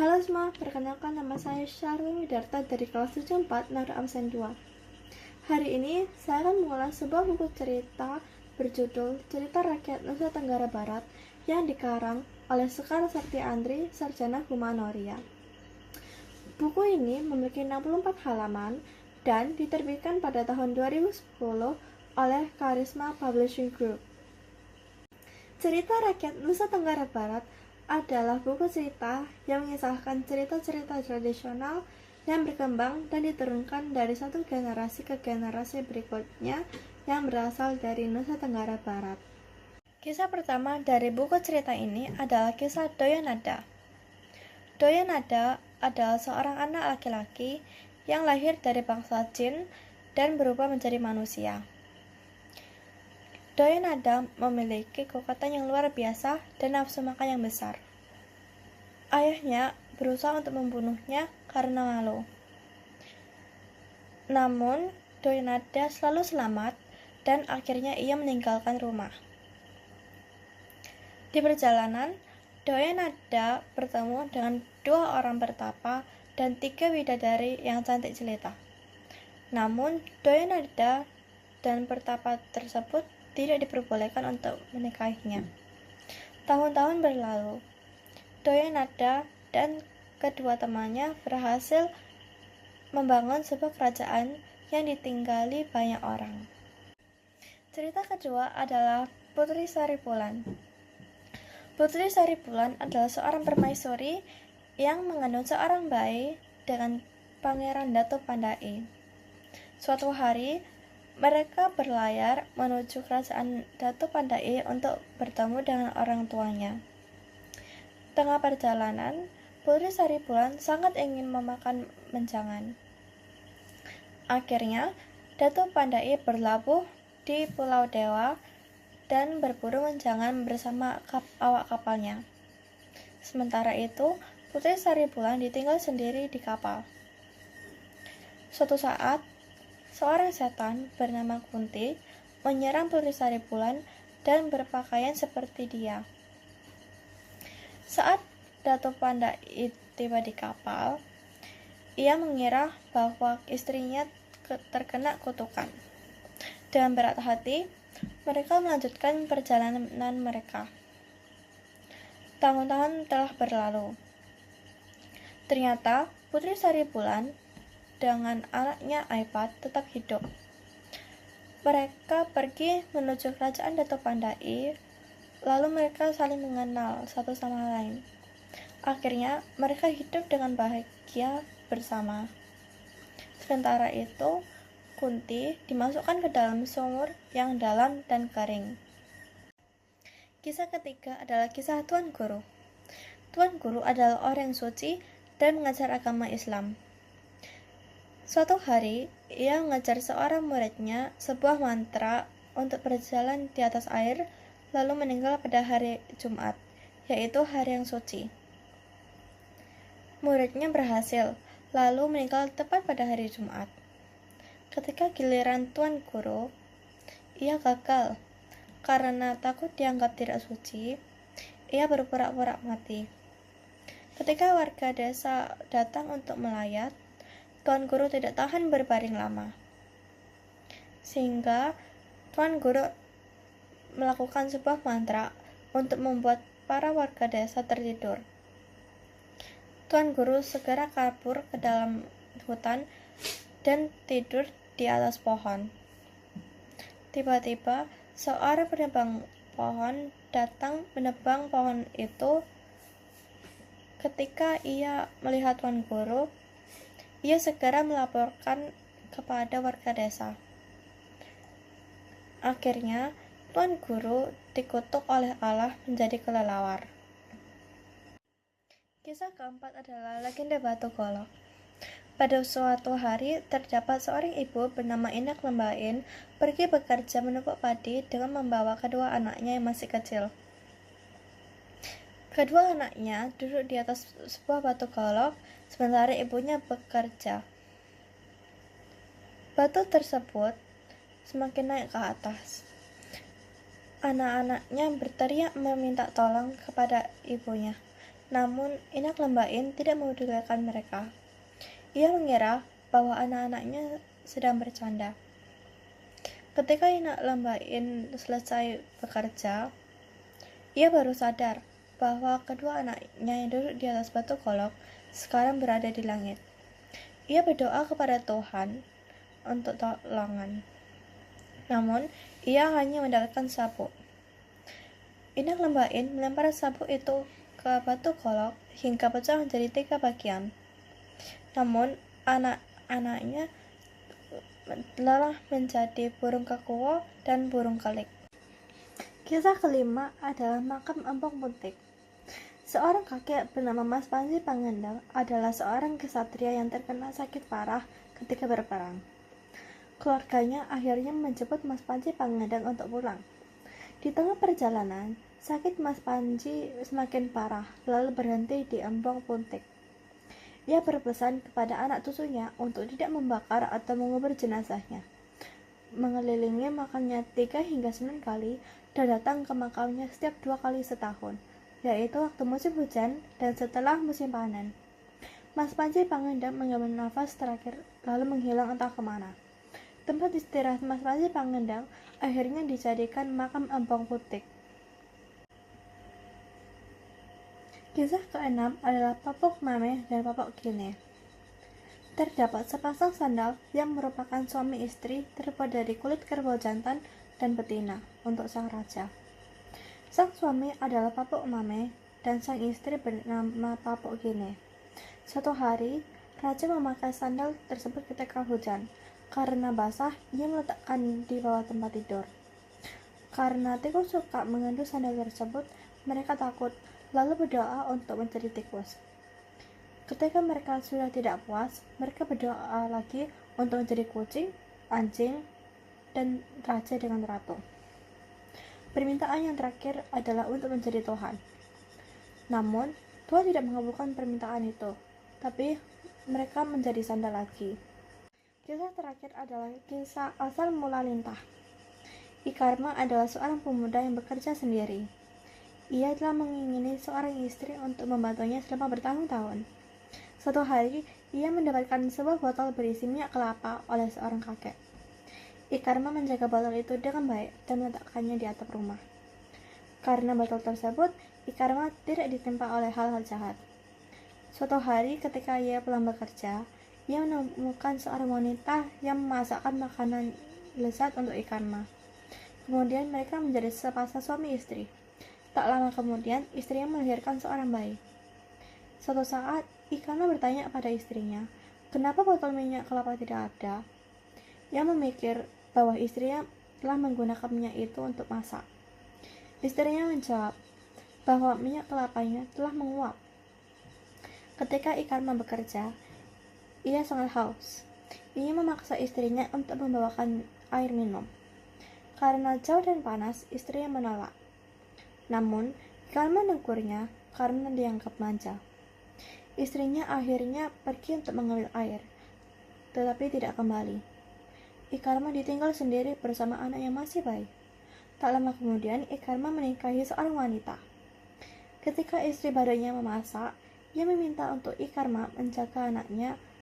Halo semua, perkenalkan nama saya Sharwin Widarta dari kelas 74 Nara Absen 2. Hari ini saya akan mengulas sebuah buku cerita berjudul Cerita Rakyat Nusa Tenggara Barat yang dikarang oleh Sekar Sakti Andri, Sarjana Humanoria. Buku ini memiliki 64 halaman dan diterbitkan pada tahun 2010 oleh Karisma Publishing Group. Cerita Rakyat Nusa Tenggara Barat adalah buku cerita yang mengisahkan cerita-cerita tradisional yang berkembang dan diturunkan dari satu generasi ke generasi berikutnya yang berasal dari Nusa Tenggara Barat. Kisah pertama dari buku cerita ini adalah kisah Doyanada. Doyanada adalah seorang anak laki-laki yang lahir dari bangsa jin dan berubah menjadi manusia. Doyanada memiliki kekuatan yang luar biasa dan nafsu makan yang besar. Ayahnya berusaha untuk membunuhnya karena malu. Namun, Doyanada selalu selamat dan akhirnya ia meninggalkan rumah. Di perjalanan, Doyanada bertemu dengan 2 orang bertapa dan 3 bidadari yang cantik jelita. Namun, Doyanada dan bertapa tersebut tidak diperbolehkan untuk menikahinya. Tahun-tahun berlalu. Doyanada dan kedua temannya berhasil membangun sebuah kerajaan yang ditinggali banyak orang. Cerita kedua adalah Putri Saripulan. Putri Saripulan adalah seorang permaisuri yang mengandung seorang bayi dengan Pangeran Datuk Pandai. Suatu hari, mereka berlayar menuju kerajaan Datuk Pandai untuk bertemu dengan orang tuanya. Tengah perjalanan, Putri Saripulan sangat ingin memakan menjangan. Akhirnya, Datuk Pandai berlabuh di Pulau Dewa dan berburu menjangan bersama awak kapalnya. Sementara itu, Putri Saripulan ditinggal sendiri di kapal. Suatu saat, seorang setan bernama Kunti menyerang Putri Saripulan dan berpakaian seperti dia. Saat Datuk Pandai tiba di kapal, ia mengira bahwa istrinya terkena kutukan. Dengan berat hati, mereka melanjutkan perjalanan mereka. Tahun-tahun telah berlalu. Ternyata Putri Saripulan dengan anaknya Aipat tetap hidup. Mereka pergi menuju kerajaan Datuk Pandai. Lalu mereka saling mengenal satu sama lain. Akhirnya mereka hidup dengan bahagia bersama. Sementara itu, Kunti dimasukkan ke dalam sumur yang dalam dan kering. Kisah ketiga adalah kisah Tuan Guru. Tuan Guru adalah orang yang suci dan mengajar agama Islam. Suatu hari, ia mengajar seorang muridnya sebuah mantra untuk berjalan di atas air, lalu meninggal pada hari Jumat, yaitu hari yang suci. Muridnya berhasil, lalu meninggal tepat pada hari Jumat. Ketika giliran Tuan Guru, ia gagal. Karena takut dianggap tidak suci, ia berpura-pura mati. Ketika warga desa datang untuk melayat, Tuan Guru tidak tahan berbaring lama. Sehingga Tuan Guru melakukan sebuah mantra untuk membuat para warga desa tertidur. Tuan Guru segera kabur ke dalam hutan dan tidur di atas pohon. Tiba-tiba, seorang penebang pohon datang menebang pohon itu. Ketika ia melihat Tuan Guru, ia segera melaporkan kepada warga desa. Akhirnya, Tuan Guru dikutuk oleh Allah menjadi kelelawar. Kisah keempat adalah legenda Batu Golok. Pada suatu hari, terdapat seorang ibu bernama Inek Lembain pergi bekerja menumpuk padi dengan membawa kedua anaknya yang masih kecil. Kedua anaknya duduk di atas sebuah batu golok, sementara ibunya bekerja. Batu tersebut semakin naik ke atas. Anak-anaknya berteriak meminta tolong kepada ibunya. Namun, Inak Lembain tidak memedulikan mereka. Ia mengira bahwa anak-anaknya sedang bercanda. Ketika Inak Lembain selesai bekerja, ia baru sadar bahwa kedua anaknya yang duduk di atas batu golok sekarang berada di langit. Ia berdoa kepada Tuhan untuk tolongan. Namun, ia hanya mendapatkan sabuk. Inak Lembain melempar sabuk itu ke batu golok hingga pecah menjadi 3 bagian. Namun, anak-anaknya telah menjadi burung kekuo dan burung kelik. Kisah kelima adalah makam Empong Puntik. Seorang kakek bernama Mas Panji Pangendang adalah seorang kesatria yang terkena sakit parah ketika berperang. Keluarganya akhirnya menjemput Mas Panji Pangendang untuk pulang. Di tengah perjalanan, sakit Mas Panji semakin parah, lalu berhenti di Empong Puntik. Ia berpesan kepada anak cucunya untuk tidak membakar atau mengubur jenazahnya, mengelilingi makamnya 3 hingga 9 kali, dan datang ke makamnya setiap 2 kali setahun, yaitu waktu musim hujan dan setelah musim panen. Mas Panji Pangendang mengambil nafas terakhir lalu menghilang entah kemana. Tempat istirahat Mas Panji Pangendang akhirnya dijadikan makam Empong Puntik. Kisah keenam adalah Papuk Mame dan Papuk Kine. Terdapat sepasang sandal yang merupakan suami istri terbuat dari kulit kerbau jantan dan betina untuk sang raja. Sang suami adalah Papuk Mame dan sang istri bernama Papuk Kine. Suatu hari, raja memakai sandal tersebut ketika hujan. Karena basah, ia meletakkan di bawah tempat tidur. Karena tikus suka mengendu sandal tersebut, mereka takut, lalu berdoa untuk mencari tikus. Ketika mereka sudah tidak puas, mereka berdoa lagi untuk menjadi kucing, anjing, dan raja dengan ratu. Permintaan yang terakhir adalah untuk menjadi Tuhan. Namun, Tuhan tidak mengabulkan permintaan itu, tapi mereka menjadi sandal lagi. Kisah terakhir adalah kisah asal mula lintah. Ikarma adalah seorang pemuda yang bekerja sendiri. Ia telah mengingini seorang istri untuk membantunya selama bertahun-tahun. Suatu hari, ia mendapatkan sebuah botol berisi minyak kelapa oleh seorang kakek. Ikarma menjaga botol itu dengan baik dan meletakkannya di atap rumah. Karena botol tersebut, Ikarma tidak ditimpa oleh hal-hal jahat. Suatu hari ketika ia pulang bekerja, ia menemukan seorang wanita yang memasakkan makanan lezat untuk Ikarma. Kemudian mereka menjadi sepasang suami istri. Tak lama kemudian, istrinya melahirkan seorang bayi. Suatu saat, Ikarma bertanya pada istrinya, kenapa botol minyak kelapa tidak ada? Ia memikir bahwa istrinya telah menggunakan minyak itu untuk masak. Istrinya menjawab bahwa minyak kelapanya telah menguap. Ketika Ikarma bekerja, ia sangat haus. Ia memaksa istrinya untuk membawakan air minum. Karena jauh dan panas, istrinya menolak. Namun, Ikarma menegurnya karena dianggap manja. Istrinya akhirnya pergi untuk mengambil air, tetapi tidak kembali. Ikarma ditinggal sendiri bersama anak yang masih bayi. Tak lama kemudian, Ikarma menikahi seorang wanita. Ketika istri barunya memasak, ia meminta untuk Ikarma menjaga anaknya